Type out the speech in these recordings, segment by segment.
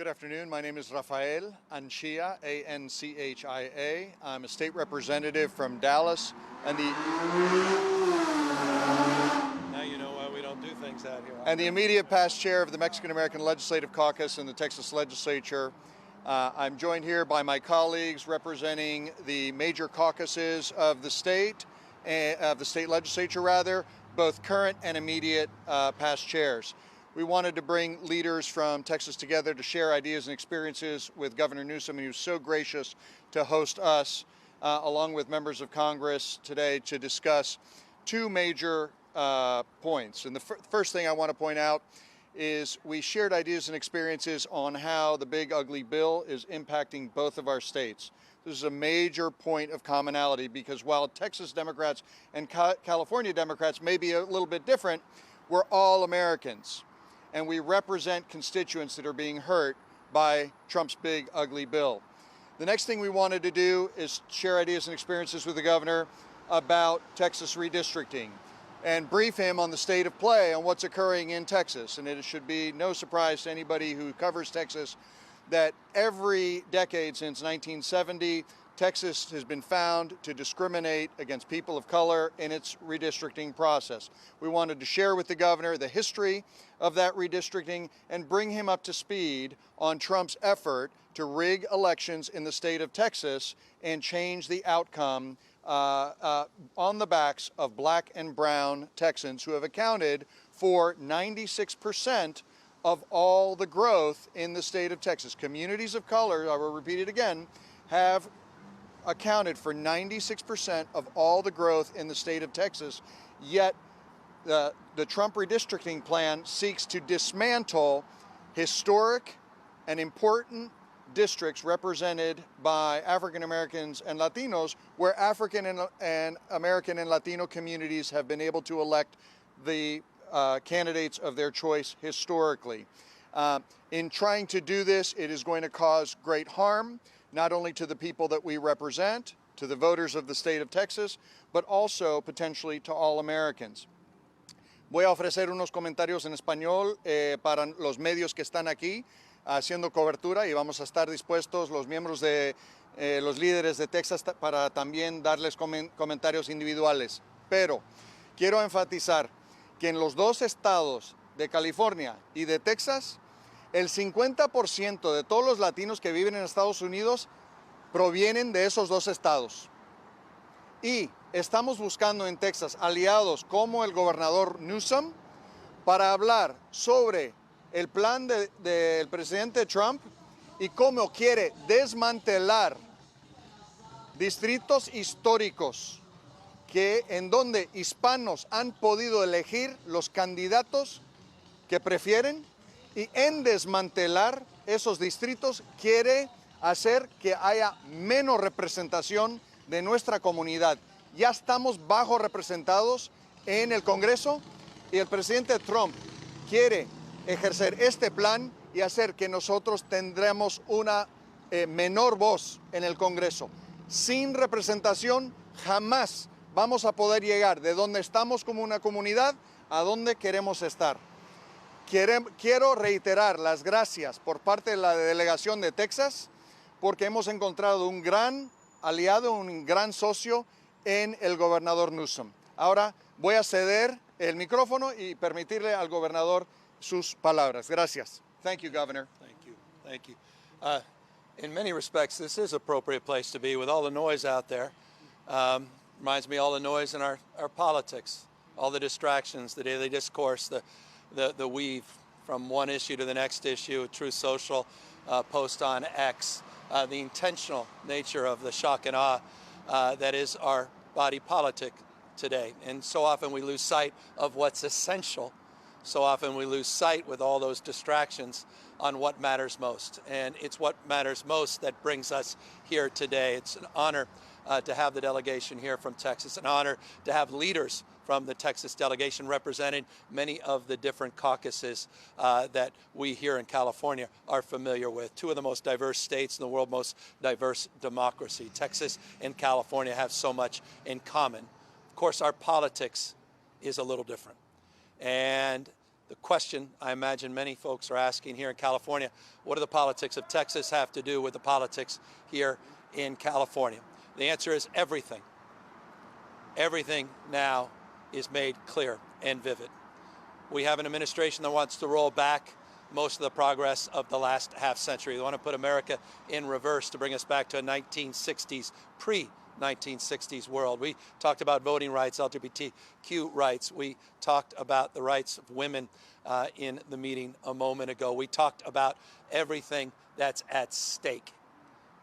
Good afternoon. My name is Rafael Anchia, A-N-C-H-I-A. I'm a state representative from Dallas, and Now you know why we don't do things out here. the immediate past chair of the Mexican-American Legislative Caucus in the Texas Legislature. I'm joined here by my colleagues representing the major caucuses of the state legislature rather, both current and immediate past chairs. We wanted to bring leaders from Texas together to share ideas and experiences with Governor Newsom, and he was so gracious to host us, along with members of Congress today, to discuss two major points. And the first thing I want to point out is we shared ideas and experiences on how the big ugly bill is impacting both of our states. This is a major point of commonality because while Texas Democrats and California Democrats may be a little bit different, we're all Americans. And we represent constituents that are being hurt by Trump's big, ugly bill. The next thing we wanted to do is share ideas and experiences with the governor about Texas redistricting and brief him on the state of play on what's occurring in Texas. And it should be no surprise to anybody who covers Texas that every decade since 1970, Texas has been found to discriminate against people of color in its redistricting process. We wanted to share with the governor the history of that redistricting and bring him up to speed on Trump's effort to rig elections in the state of Texas and change the outcome on the backs of black and brown Texans who have accounted for 96% of all the growth in the state of Texas. Communities of color, I will repeat it again, have accounted for 96% of all the growth in the state of Texas, yet the Trump redistricting plan seeks to dismantle historic and important districts represented by African Americans and Latinos, where African and American and Latino communities have been able to elect the candidates of their choice historically. In trying to do this, it is going to cause great harm, not only to the people that we represent, to the voters of the state of Texas, but also potentially to all Americans. Voy a ofrecer unos comentarios en español para los medios que están aquí haciendo cobertura y vamos a estar dispuestos los miembros de los líderes de Texas para también darles comentarios individuales. Pero quiero enfatizar que en los dos estados de California y de Texas, el 50% de todos los latinos que viven en Estados Unidos provienen de esos dos estados. Y estamos buscando en Texas aliados como el gobernador Newsom para hablar sobre el plan del presidente Trump y cómo quiere desmantelar distritos históricos en donde hispanos han podido elegir los candidatos que prefieren, y en desmantelar esos distritos quiere hacer que haya menos representación de nuestra comunidad. Ya estamos bajo representados en el Congreso y el presidente Trump quiere ejercer este plan y hacer que nosotros tendremos una menor voz en el Congreso. Sin representación jamás vamos a poder llegar de donde estamos como una comunidad a donde queremos estar. Quiero reiterar las gracias por parte de la delegación de Texas porque hemos encontrado un gran aliado, un gran socio en el gobernador Newsom. Ahora voy a ceder el micrófono y permitirle al gobernador sus palabras. Gracias. Thank you, Governor. Thank you. Thank you. In many respects, this is an appropriate place to be with all the noise out there. Reminds me of all the noise in our politics, all the distractions, the daily discourse, the weave from one issue to the next issue, Truth Social, post on X, the intentional nature of the shock and awe that is our body politic today. And so often we lose sight of what's essential. So often we lose sight with all those distractions on what matters most. And it's what matters most that brings us here today. It's an honor to have the delegation here from Texas, an honor to have leaders from the Texas delegation representing many of the different caucuses that we here in California are familiar with. Two of the most diverse states in the world, most diverse democracy. Texas and California have so much in common. Of course, our politics is a little different. And the question I imagine many folks are asking here in California, what do the politics of Texas have to do with the politics here in California? The answer is everything. Everything now is made clear and vivid. We have an administration that wants to roll back most of the progress of the last half century. They want to put America in reverse to bring us back to a 1960s, pre-1960s world. We talked about voting rights, LGBTQ rights. We talked about the rights of women in the meeting a moment ago. We talked about everything that's at stake.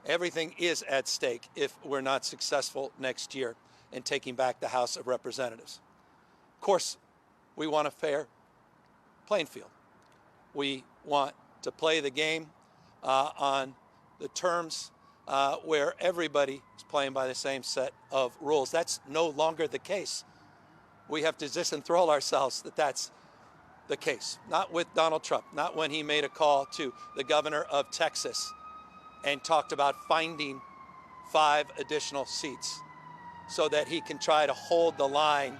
Everything is at stake if we're not successful next year in taking back the House of Representatives. Of course, we want a fair playing field. We want to play the game on the terms where everybody is playing by the same set of rules. That's no longer the case. We have to disenthrall ourselves that that's the case. Not with Donald Trump, not when he made a call to the governor of Texas and talked about finding 5 additional seats so that he can try to hold the line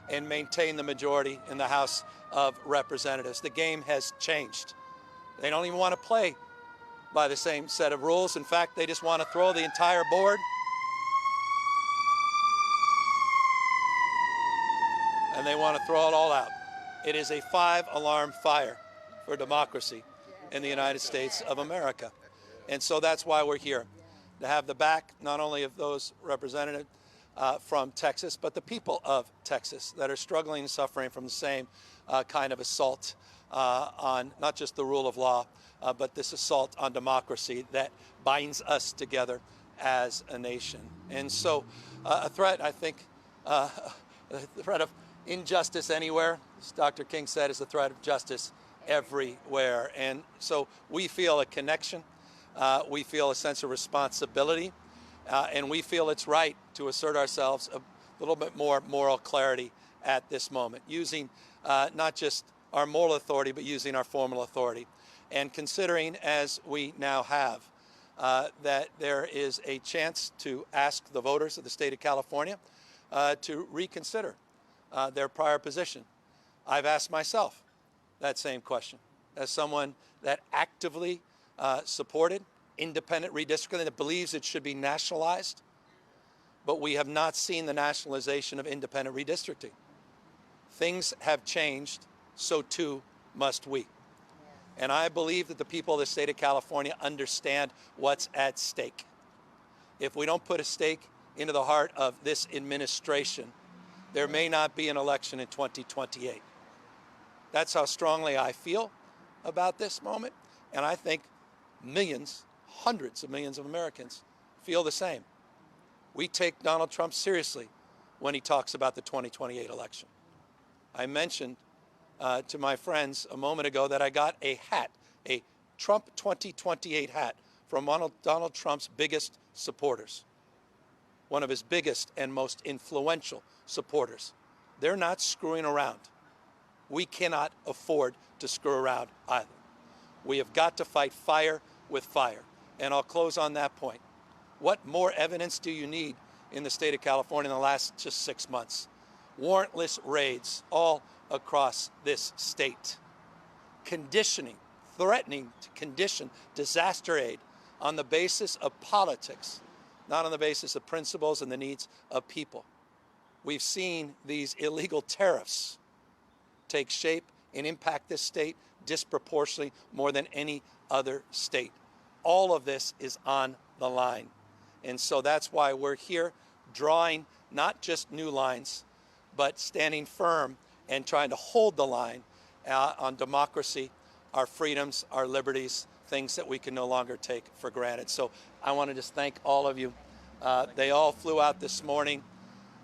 and maintain the majority in the House of Representatives. The game has changed. They don't even want to play by the same set of rules. In fact, they just want to throw the entire board and they want to throw it all out. It is a 5-alarm fire for democracy in the United States of America. And so that's why we're here, to have the back not only of those representatives from Texas, but the people of Texas that are struggling and suffering from the same kind of assault on not just the rule of law, but this assault on democracy that binds us together as a nation. And so a threat, I think, the threat of injustice anywhere, as Dr. King said, is a threat of justice everywhere. And so we feel a connection, we feel a sense of responsibility, and we feel it's right to assert ourselves a little bit more moral clarity at this moment, using not just our moral authority, but using our formal authority. And considering, as we now have, that there is a chance to ask the voters of the state of California to reconsider their prior position. I've asked myself that same question as someone that actively supported independent redistricting, that believes it should be nationalized, but we have not seen the nationalization of independent redistricting. Things have changed, so too must we. And I believe that the people of the state of California understand what's at stake. If we don't put a stake into the heart of this administration, there may not be an election in 2028. That's how strongly I feel about this moment, and I think millions, hundreds of millions of Americans feel the same. We take Donald Trump seriously when he talks about the 2028 election. I mentioned to my friends a moment ago that I got a hat, a Trump 2028 hat, from one of Donald Trump's biggest supporters, one of his biggest and most influential supporters. They're not screwing around. We cannot afford to screw around either. We have got to fight fire with fire. And I'll close on that point. What more evidence do you need in the state of California in the last just 6 months? Warrantless raids all across this state. Conditioning, threatening to condition disaster aid on the basis of politics, not on the basis of principles and the needs of people. We've seen these illegal tariffs take shape and impact this state disproportionately more than any other state. All of this is on the line. And so that's why we're here drawing not just new lines, but standing firm and trying to hold the line on democracy, our freedoms, our liberties, things that we can no longer take for granted. So I want to just thank all of you. They all flew out this morning.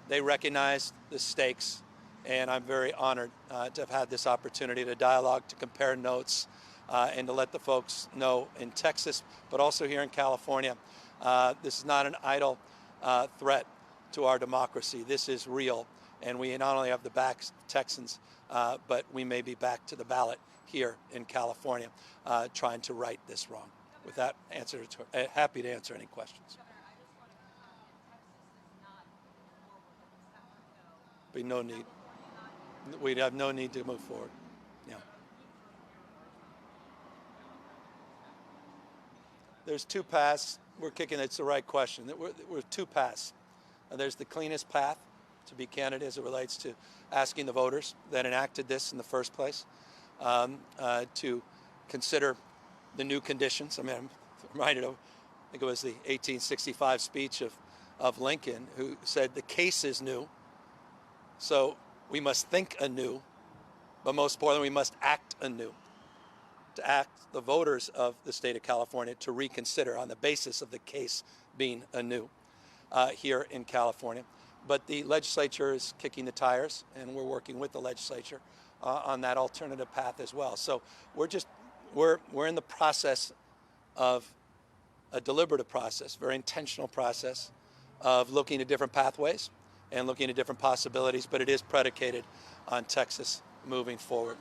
They recognized the stakes, and I'm very honored to have had this opportunity to dialogue, to compare notes, and to let the folks know in Texas, but also here in California, this is not an idle threat to our democracy. This is real, and we not only have the back Texans, but we may be back to the ballot here in California trying to right this wrong. With that, happy to answer any questions. Be no need. We'd have no need to move forward. Yeah. There's two paths. We're kicking, it's the right question. We're two paths. There's the cleanest path to be candidate as it relates to asking the voters that enacted this in the first place to consider the new conditions. I mean, I'm reminded of, I think it was the 1865 speech of Lincoln, who said the case is new, so we must think anew, but most importantly, we must act anew. To act the voters of the state of California to reconsider on the basis of the case being anew here in California. But the legislature is kicking the tires, and we're working with the legislature on that alternative path as well. So we're in the process of a deliberative process, very intentional process of looking at different pathways and looking at different possibilities, but it is predicated on Texas moving forward.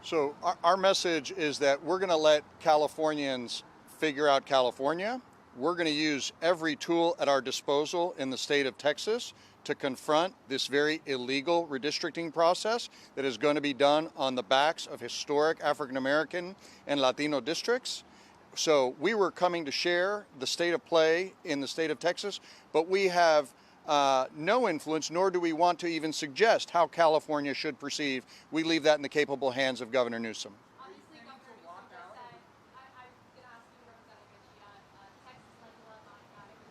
So our message is that we're going to let Californians figure out California. We're going to use every tool at our disposal in the state of Texas to confront this very illegal redistricting process that is going to be done on the backs of historic African American and Latino districts. So we were coming to share the state of play in the state of Texas, but we have no influence, nor do we want to even suggest how California should proceed. We leave that in the capable hands of Governor Newsom. Obviously, Governor Newsom just said, I was going to ask you, Representative Garcia, Texas legislature not having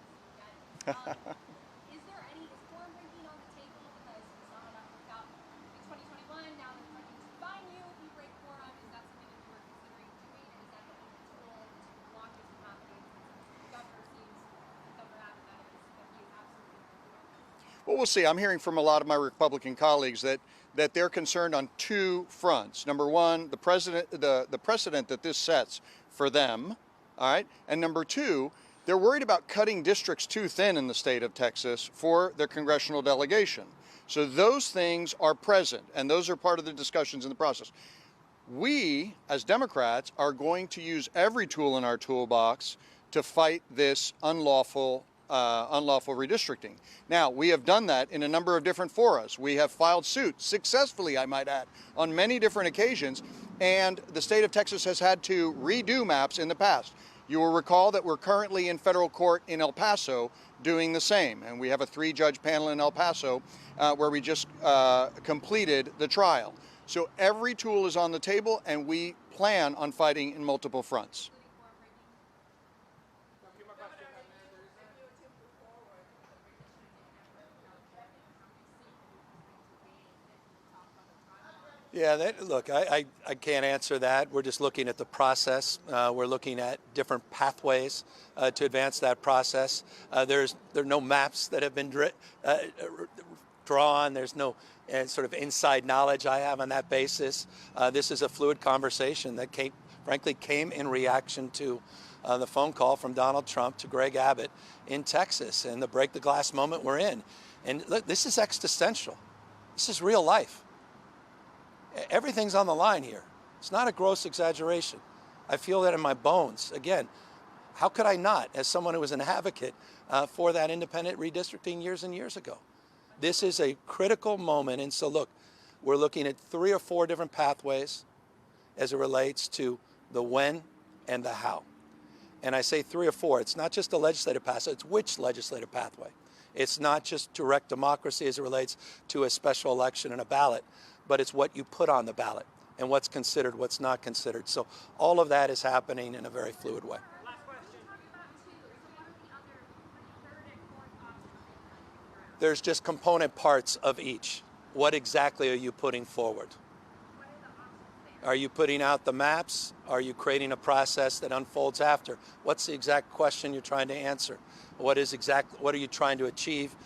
is there any form ranking on the table because we saw how that worked out in 2021? Now they're trying to fine you if you break quorum. Is that something that you were considering doing? Is that a tool to block this from happening? The governor seems, Governor Abbott, that is, that he is absolutely. Well, we'll see. I'm hearing from a lot of my Republican colleagues that they're concerned on two fronts. Number one, the precedent that this sets for them, all right? And number two, they're worried about cutting districts too thin in the state of Texas for their congressional delegation. So those things are present, and those are part of the discussions in the process. We, as Democrats, are going to use every tool in our toolbox to fight this unlawful redistricting. Now, we have done that in a number of different forums. We have filed suit successfully, I might add, on many different occasions, and the state of Texas has had to redo maps in the past. You will recall that we're currently in federal court in El Paso doing the same, and we have a 3-judge panel in El Paso where we just completed the trial. So every tool is on the table, and we plan on fighting in multiple fronts. Yeah, look, I can't answer that. We're just looking at the process. We're looking at different pathways to advance that process. There are no maps that have been drawn. There's no sort of inside knowledge I have on that basis. This is a fluid conversation that frankly came in reaction to the phone call from Donald Trump to Greg Abbott in Texas and the break the glass moment we're in. And look, this is existential. This is real life. Everything's on the line here. It's not a gross exaggeration. I feel that in my bones. Again, how could I not, as someone who was an advocate for that independent redistricting years and years ago? This is a critical moment. And so look, we're looking at 3 or 4 different pathways as it relates to the when and the how. And I say 3 or 4. It's not just a legislative pathway. It's which legislative pathway. It's not just direct democracy as it relates to a special election and a ballot, but it's what you put on the ballot and what's considered, what's not considered. So all of that is happening in a very fluid way. There's just component parts of each. What exactly are you putting forward? Are you putting out the maps? Are you creating a process that unfolds after? What's the exact question you're trying to answer? What are you trying to achieve?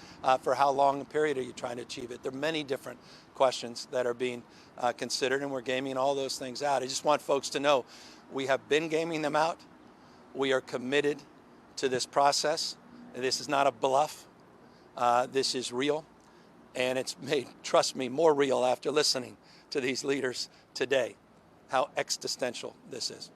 For how long a period are you trying to achieve it? There are many different questions that are being considered, and we're gaming all those things out. I just want folks to know we have been gaming them out. We are committed to this process. This is not a bluff. This is real, and it's made, trust me, more real after listening to these leaders today, how existential this is.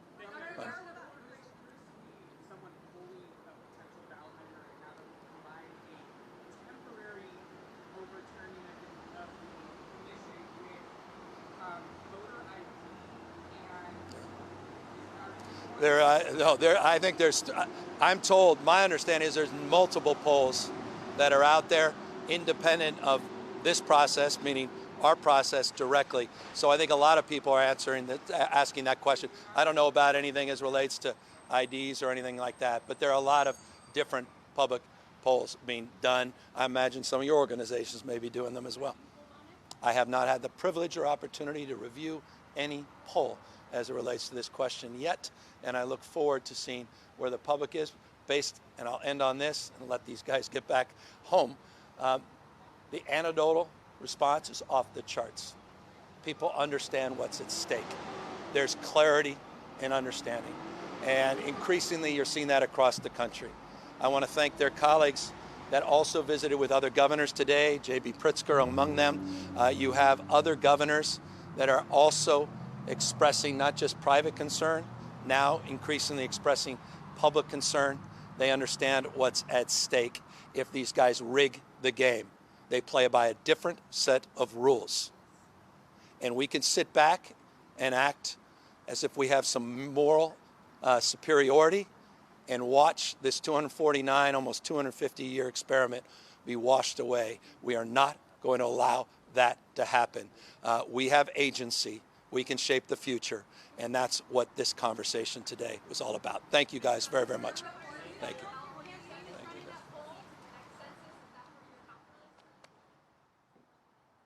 I think there's, I'm told, my understanding is there's multiple polls that are out there independent of this process, meaning our process directly. So I think a lot of people are asking that question. I don't know about anything as relates to IDs or anything like that, but there are a lot of different public polls being done. I imagine some of your organizations may be doing them as well. I have not had the privilege or opportunity to review any poll as it relates to this question yet, and I look forward to seeing where the public is based, and I'll end on this and let these guys get back home. The anecdotal response is off the charts. People understand what's at stake. There's clarity and understanding, and increasingly you're seeing that across the country. I want to thank their colleagues that also visited with other governors today, J.B. Pritzker among them. You have other governors that are also expressing not just private concern, now increasingly expressing public concern. They understand what's at stake if these guys rig the game. They play by a different set of rules. And we can sit back and act as if we have some moral superiority and watch this 249, almost 250-year experiment be washed away. We are not going to allow that to happen. We have agency. We can shape the future, and that's what this conversation today was all about. Thank you guys very, very much. Thank you.